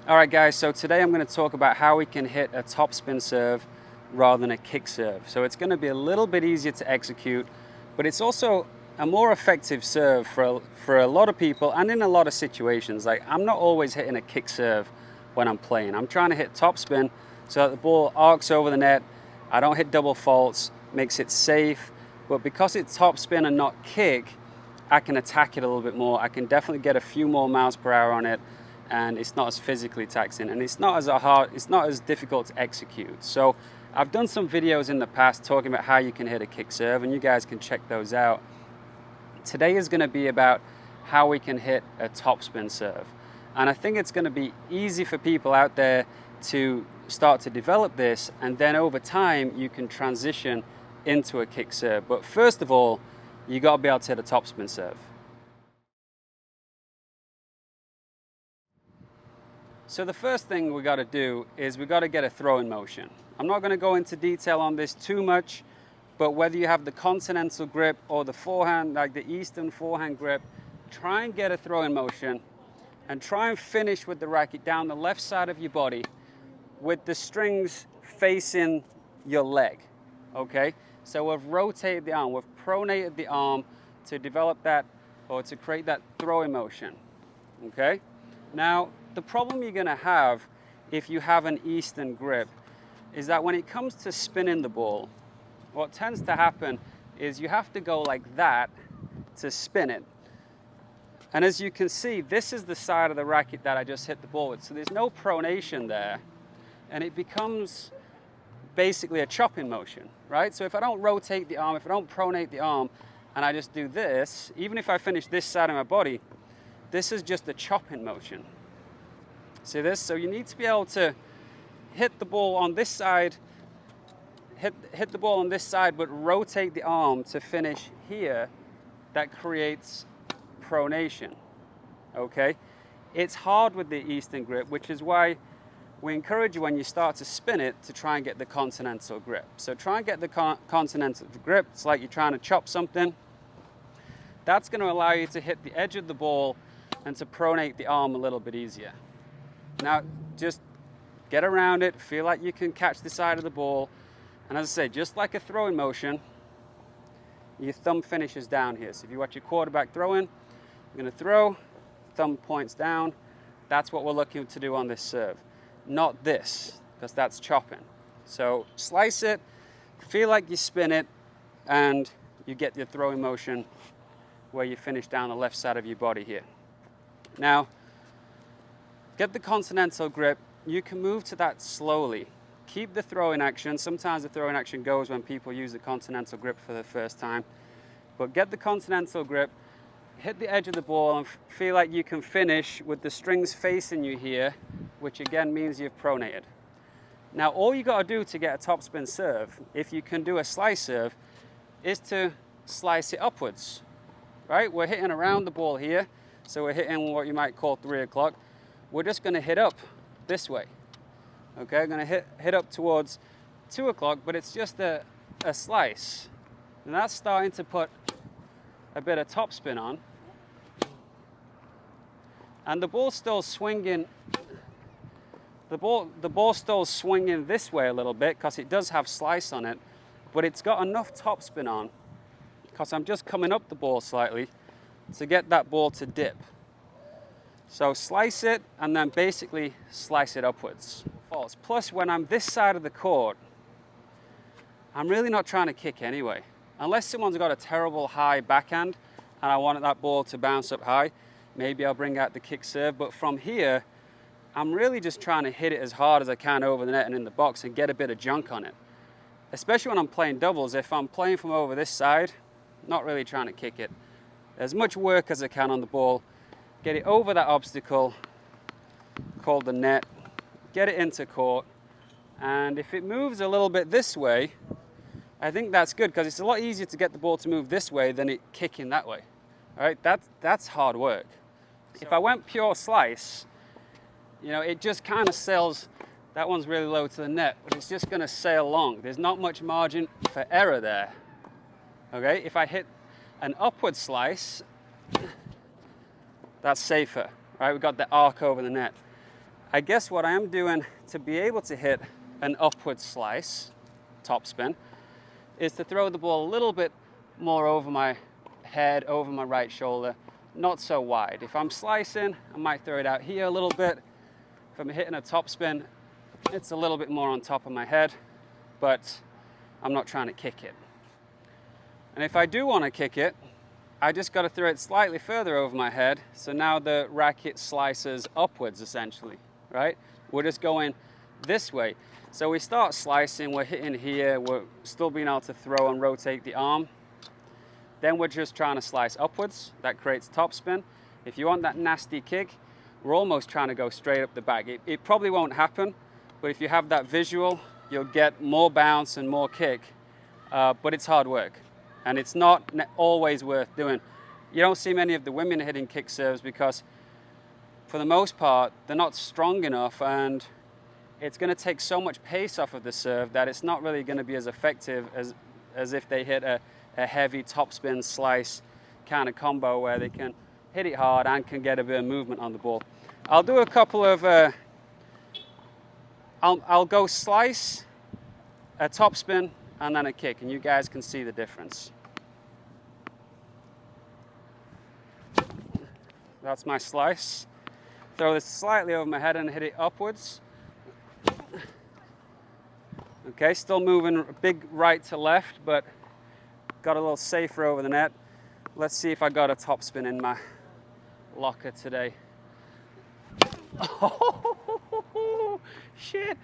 All right guys, so today I'm going to talk about how we can hit a topspin serve rather than a kick serve. So it's going to be a little bit easier to execute, but it's also a more effective serve for a lot of people and in a lot of situations. Like, I'm not always hitting a kick serve when I'm playing. I'm trying to hit topspin so that the ball arcs over the net. I don't hit double faults, makes it safe, but because it's topspin and not kick, I can attack it a little bit more. I can definitely get a few more miles per hour on it, and it's not as physically taxing, and it's not as difficult to execute. So I've done some videos in the past talking about how you can hit a kick serve, and you guys can check those out. Today is going to be about how we can hit a topspin serve, and I think it's going to be easy for people out there to start to develop this, and then over time you can transition into a kick serve. But first of all, you got to be able to hit a topspin serve. So the first thing we got to do is we got to get a throw in motion. I'm not going to go into detail on this too much, but whether you have the Continental grip or the forehand, like the Eastern forehand grip, try and get a throw in motion and try and finish with the racket down the left side of your body with the strings facing your leg, okay? So we've rotated the arm, we've pronated the arm to develop that, or to create that throwing motion, okay? Now, the problem you're gonna have if you have an Eastern grip is that when it comes to spinning the ball, what tends to happen is you have to go like that to spin it. And as you can see, this is the side of the racket that I just hit the ball with, so there's no pronation there, and it becomes basically a chopping motion, right? So if I don't rotate the arm, if I don't pronate the arm, and I just do this, even if I finish this side of my body, this is just a chopping motion. See this? So you need to be able to hit the ball on this side, hit the ball on this side, but rotate the arm to finish here. That creates pronation, okay? It's hard with the Eastern grip, which is why we encourage you when you start to spin it to try and get the Continental grip. So try and get the Continental grip. It's like you're trying to chop something. That's going to allow you to hit the edge of the ball and to pronate the arm a little bit easier. Now, just get around it, feel like you can catch the side of the ball, and as I say, just like a throwing motion, your thumb finishes down here. So if you watch your quarterback throwing, you're going to throw, thumb points down. That's what we're looking to do on this serve. Not this, because that's chopping. So slice it, feel like you spin it, and you get your throwing motion where you finish down the left side of your body here. Now, get the Continental grip. You can move to that slowly. Keep the throwing action. Sometimes the throwing action goes when people use the Continental grip for the first time. But get the Continental grip, hit the edge of the ball, and feel like you can finish with the strings facing you here, which again means you've pronated. Now, all you got to do to get a topspin serve, if you can do a slice serve, is to slice it upwards, right? We're hitting around the ball here, so we're hitting what you might call 3 o'clock. We're just going to hit up this way, okay? I'm going to hit up towards 2 o'clock, but it's just a slice. And that's starting to put a bit of topspin on. And the ball's still swinging. The ball's still swinging this way a little bit because it does have slice on it, but it's got enough topspin on because I'm just coming up the ball slightly to get that ball to dip. So slice it and then basically slice it upwards. Plus, when I'm this side of the court, I'm really not trying to kick anyway. Unless someone's got a terrible high backhand and I want that ball to bounce up high, maybe I'll bring out the kick serve. But from here, I'm really just trying to hit it as hard as I can over the net and in the box and get a bit of junk on it. Especially when I'm playing doubles. If I'm playing from over this side, not really trying to kick it. As much work as I can on the ball, get it over that obstacle called the net, get it into court, and if it moves a little bit this way, I think that's good because it's a lot easier to get the ball to move this way than it kicking that way. All right, that's hard work. If I went pure slice, you know, it just kind of sails. That one's really low to the net, but it's just going to sail along. There's not much margin for error there. Okay, if I hit an upward slice, that's safer, right? We've got the arc over the net. I guess what I am doing to be able to hit an upward slice, topspin, is to throw the ball a little bit more over my head, over my right shoulder, not so wide. If I'm slicing, I might throw it out here a little bit. If I'm hitting a topspin, it's a little bit more on top of my head, but I'm not trying to kick it. And if I do want to kick it, I just got to throw it slightly further over my head. So now the racket slices upwards, essentially, right? We're just going this way. So we start slicing, we're hitting here, we're still being able to throw and rotate the arm. Then we're just trying to slice upwards. That creates topspin. If you want that nasty kick, we're almost trying to go straight up the back. It probably won't happen, but if you have that visual, you'll get more bounce and more kick, but it's hard work. And it's not always worth doing. You don't see many of the women hitting kick serves because for the most part, they're not strong enough, and it's going to take so much pace off of the serve that it's not really going to be as effective as if they hit a heavy topspin slice kind of combo where they can hit it hard and can get a bit of movement on the ball. I'll do a couple of, I'll go slice, a topspin, and then a kick, and you guys can see the difference. That's my slice. Throw this slightly over my head and hit it upwards. Okay, still moving big right to left, but got a little safer over the net. Let's see if I got a topspin in my locker today. Oh, shit.